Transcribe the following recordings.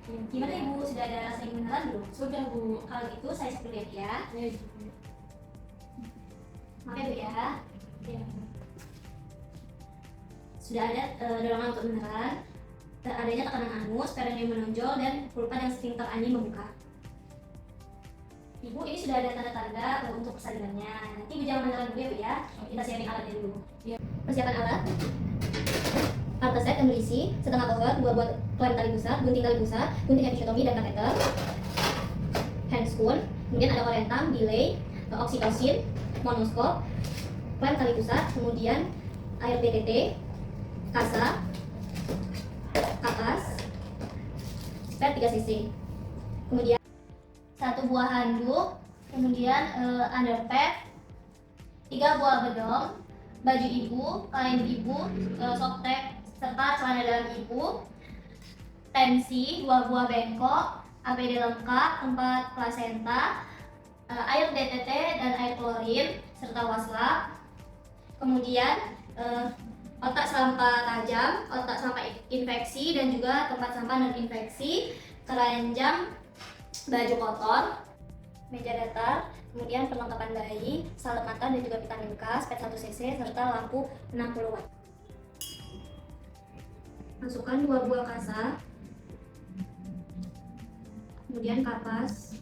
Gimana Ibu, sudah ada rasa ingin kenalan belum? Sudah Bu. Kalau gitu saya cek dulu ya. Ya, Maaf ya Bu ya. ya. Sudah ada dorongan untuk menelan, adanya tekanan anus, perineum menonjol, dan pulpa dan sphincter ani membuka. Ibu, ini sudah ada tanda-tanda untuk persalinannya. Nanti Ibu jangan menelan dulu ya Bu ya. Kita siapin alatnya dulu. Ya. Persiapan alat. Alat set yang berisi setengah cover, 2 buah klem tali pusat, gunting tali pusat, gunting episiotomi dan kateter, hand spoon, kemudian ada orentam, delay, oksitosin, monoskop, klem tali pusat, kemudian air BTT, kasa, kapas, spare 3 cc, kemudian 1 buah handuk, kemudian underpad, 3 buah bedong, baju ibu, kain ibu, softtek, serta celana dalam ibu, tensi, 2 buah bengkok, APD lengkap, tempat plasenta, air BTT dan air klorin, serta waslap, kemudian otak sampah tajam, otak sampah infeksi, dan juga tempat sampah non infeksi, keranjang, baju kotor, meja datar, kemudian perlengkapan bayi, salep mata dan juga vitamin K, spek 1 cc, serta lampu 60 watt. Masukkan 2 buah kasa, kemudian kapas,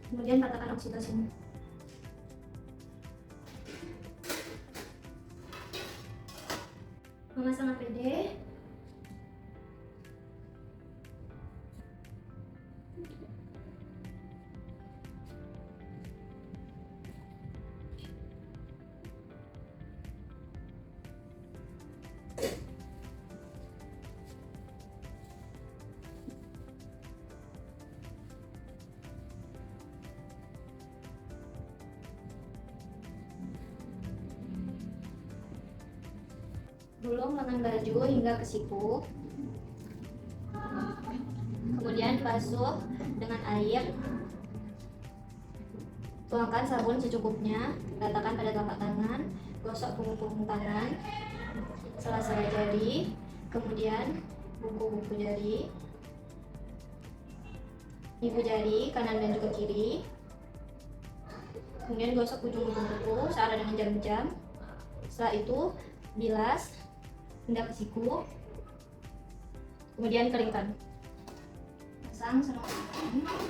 kemudian katakan oksitosin. Memasang APD, gulung lengan baju hingga ke siku, kemudian basuh dengan air, tuangkan sabun secukupnya, ratakan pada telapak tangan, gosok punggung tangan, sela-sela jari, kemudian buku-buku jari, ibu jari kanan dan juga kiri, kemudian gosok ujung-ujung kuku searah dengan jam-jam. Setelah itu bilas hingga ke siku, kemudian keringkan. Pasang sarung tangan.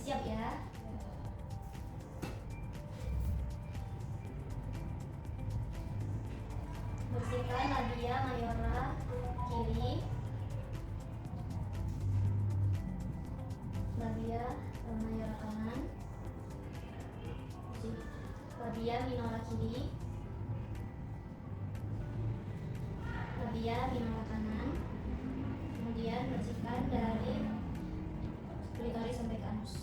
Siap ya. Bersihkan labia mayora kiri, labia mayora kanan, labia minora kiri, labia minora kanan, kemudian bersihkan dari klitoris sampai ke anus.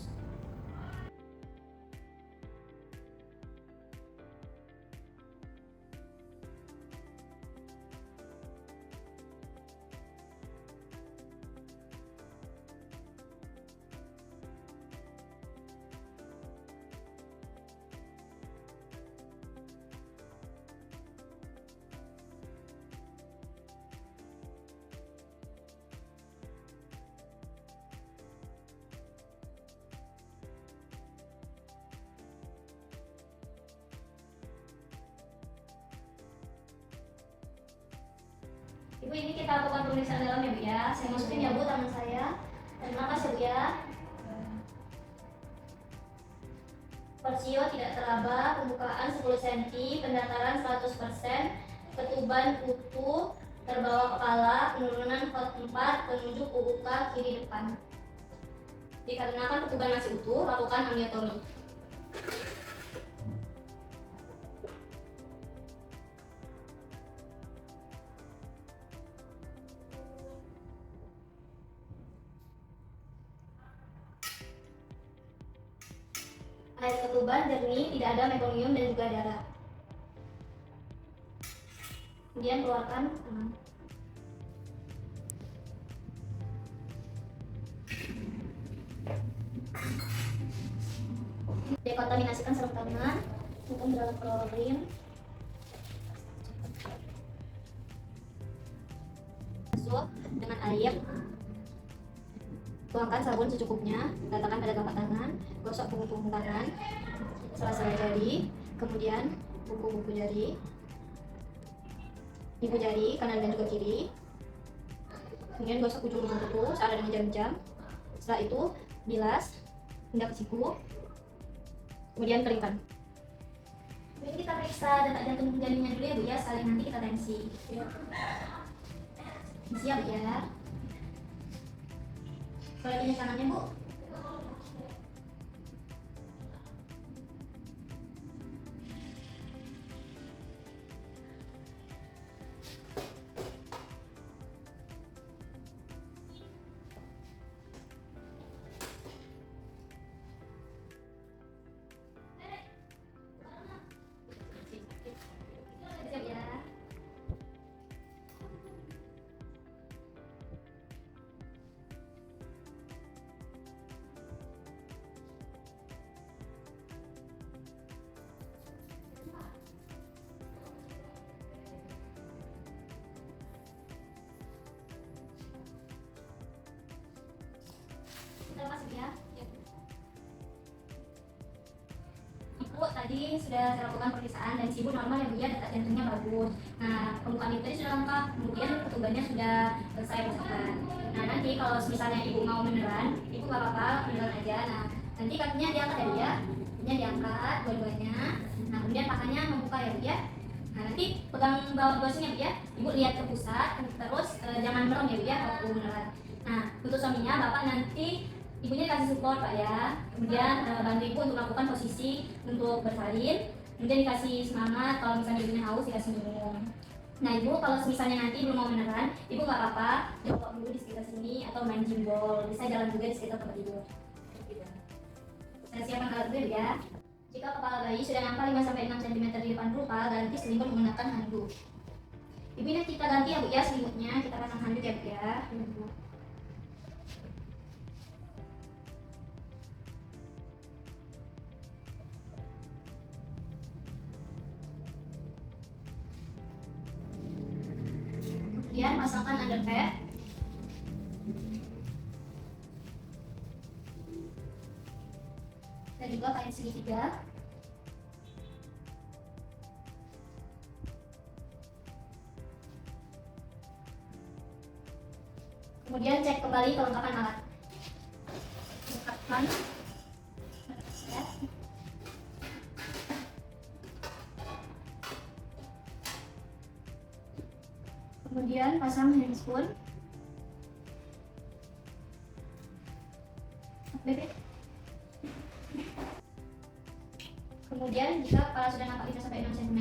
Ibu, ini kita lakukan pemeriksaan dalam ya Bu ya. Saya masukin ya Bu tangan saya. Dan nafas ya Bu ya. Porsio tidak teraba, pembukaan 10 cm, pendataran 100%, ketuban utuh, terbawa kepala, penurunan 4 penunjuk UUK kiri depan. Dikarenakan ketuban masih utuh, lakukan amniotomi. Air ketuban jernih, tidak ada mekonium dan juga darah. Kemudian keluarkan tangan. Dekontaminasikan sarung tangan, tutup dalam klorin. Basuh dengan air. Tuangkan sabun secukupnya, letakkan pada telapak tangan, gosok punggung tangan, sela-sela jari, kemudian buku-buku jari, ibu jari kanan dan juga kiri. Kemudian gosok ujung-ujung kuku searah dengan jam-jam. Setelah itu bilas, hendak siku, kemudian keringkan. Ini kita periksa detak jantung janinnya dulu ya Bu ya, sekali nanti kita tensi. Siap ya. Boleh pinjam tangannya Bu. Siap ya. Kita masuk ya. Ibu tadi sudah saya lakukan pemeriksaan dan si ibu normal ya Bu ya, detak jantungnya bagus. Nah, pembukaan ibu tadi sudah lengkap, kemudian ketubannya sudah selesai pemeriksaan. Nah, nanti kalau misalnya ibu mau beneran, ibu gak apa-apa, beneran aja. Nah, nanti kakinya diangkat ya Bu ya, kakinya diangkat dua-duanya. Nah, kemudian pakannya membuka ya Bu ya. Nah, nanti pegang bawah gosingnya Bu ya, ibu lihat ke pusat, terus jangan merem ya Bu ya kalau beneran. Nah, untuk suaminya bapak nanti ibunya kasih support Pak ya, kemudian bantu ibu untuk melakukan posisi untuk bersalin, kemudian dikasih semangat kalau misalnya ibunya haus dikasih minum. Nah ibu kalau misalnya nanti belum mau beneran, ibu nggak apa-apa jongkok dulu di sekitar sini atau main jimbol, bisa jalan juga di sekitar tempat tidur. Saya siapkan alat dulu ya. Jika kepala bayi sudah nampak 5-6 cm di depan rupa, ganti selimut menggunakan handuk. Ibu ini kita ganti ya Bu ya selimutnya, kita pasang handuk ya Bu ya. Kemudian pasangkan underpad. Dan juga kain segitiga. Kemudian cek kembali kelengkapan alat. Lengkapkan. Kemudian pasang handspoon. Kemudian jika kepala sudah nampak 5-6 cm,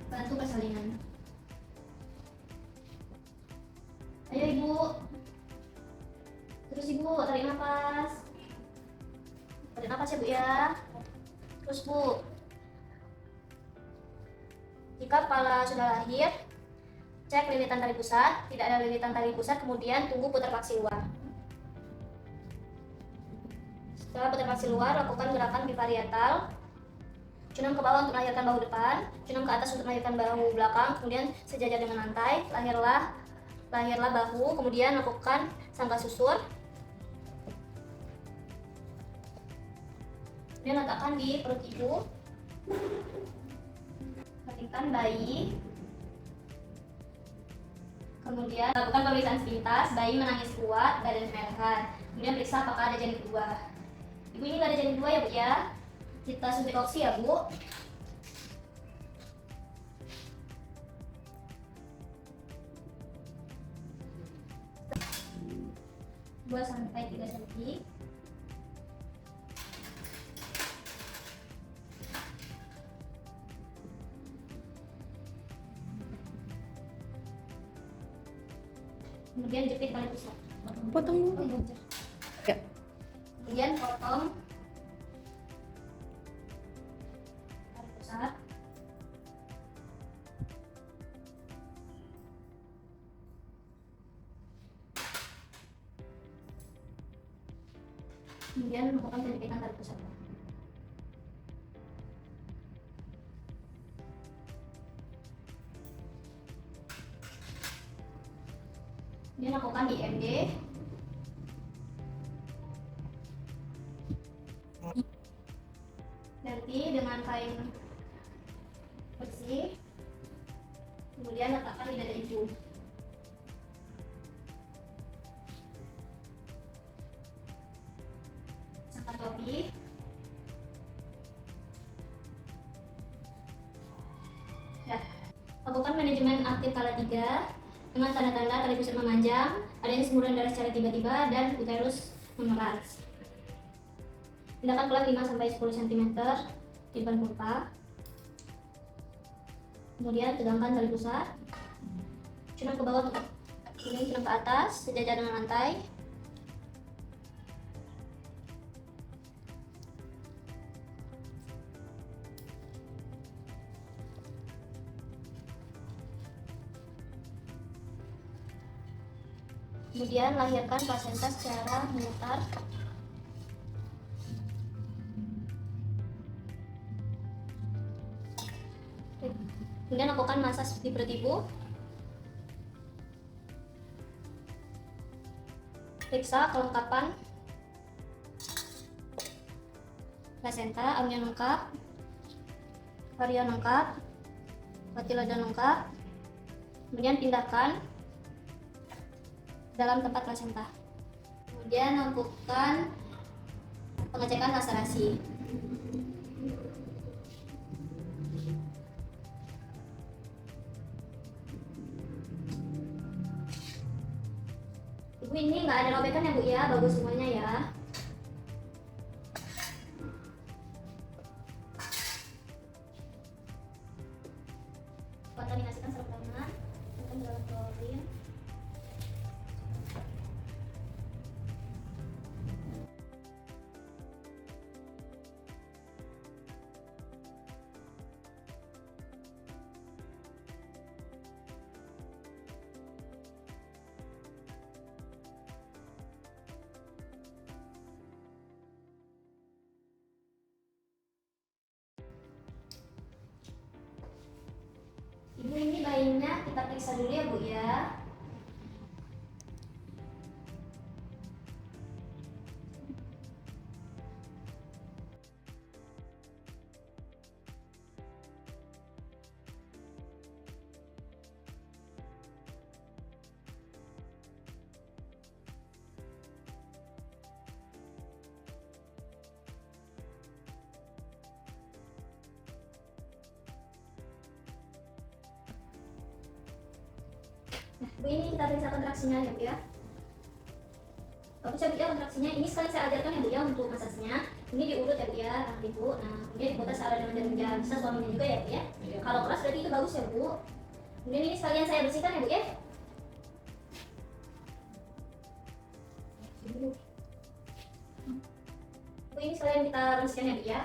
bantu persalinan. Ayo ibu, terus ibu tarik nafas. Tarik nafas ya Bu ya. Terus Bu, jika kepala sudah lahir, cek lilitan tali pusat. Tidak ada lilitan tali pusat, kemudian tunggu putar paksi luar. Setelah putar paksi luar, lakukan gerakan biparietal. Cunam ke bawah untuk melahirkan bahu depan, cunam ke atas untuk melahirkan bahu belakang, kemudian sejajar dengan lantai. Lahirlah bahu, kemudian lakukan sangga susur. Kemudian letakkan di perut ibu. Ketikkan bayi. Kemudian lakukan pemeriksaan sepintas, bayi menangis kuat, badan kemerah. Kemudian periksa apakah ada janin kedua. Ibu ini nggak ada janin kedua ya Bu ya. Kita suntik oksi ya Bu. 2 sampai 3 cm. Kemudian jepit tali pusat. Potong dulu. Ya. Kemudian potong tali pusat. Kemudian melakukan penjepitan tali pusat. Kemudian lakukan IMD. Ganti dengan kain bersih. Kemudian letakkan di dada ibu. Sangkat topi. Ya. Lakukan manajemen aktif kala 3 dengan tanda-tanda tali pusat memanjang, adanya semburan darah secara tiba-tiba, dan uterus memeras. Tindakan pelan 5-10 cm di depan kurva. Kemudian tegangkan tali pusat, cunang ke bawah, kemudian cunang ke atas sejajar dengan lantai. Kemudian lahirkan plasenta secara memutar. Kemudian lakukan masas di perut ibu. Periksa kelengkapan plasenta, amnion lengkap, varian lengkap, kotiledon lengkap. Kemudian pindahkan dalam tempat plasenta. Kemudian lakukan pengecekan laserasi. Ibu ini nggak ada robekan ya Bu ya, bagus semuanya ya. Kontaminasikan saraf tangan, untuk dalam klorin. Ibu ini bayinya kita periksa dulu ya Bu ya. Nah, Bu ini kita periksa kontraksinya ya Bu ya. Kalau bisa Bu ya kontraksinya, ini sekali saya ajarkan ya Bu ya untuk masasnya. Ini diurut ya Bu ya, nanti Bu. Nah, kemudian diputar searah dengan jarum jam. Bisa suaminya juga ya Bu ya. Kalau keras berarti itu bagus ya Bu. Kemudian ini sekalian saya bersihkan ya Bu ya. Bu ini sekalian kita bersihkan ya Bu ya.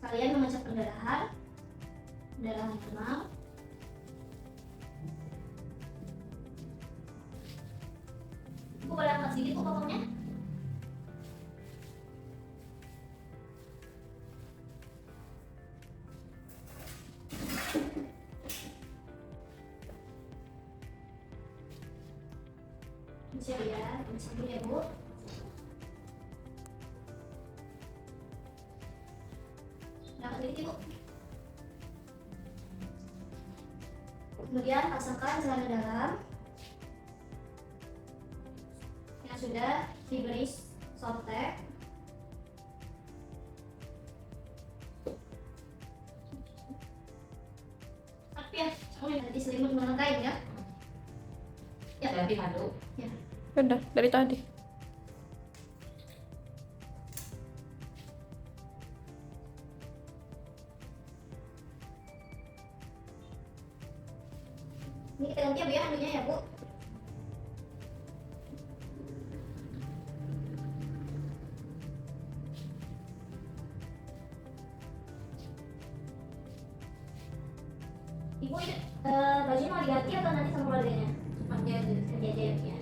Sekalian mengecek perdarahan normal. Bu boleh angkat sedikit Bu potongnya. Siap ya, siap ya Bu. Angkat sedikit Bu. Kemudian pasangkan celana dalam yang sudah diberi softtek. Tapi ya, nanti selimut menggunakan kain ya. Ya. Ganti handuk. Ya. Udah dari tadi. Ini kita ganti ya Bu ya handuknya ya Bu. Ibu ini bajunya mau diganti atau nanti sama keluarganya? Nanti aja ya.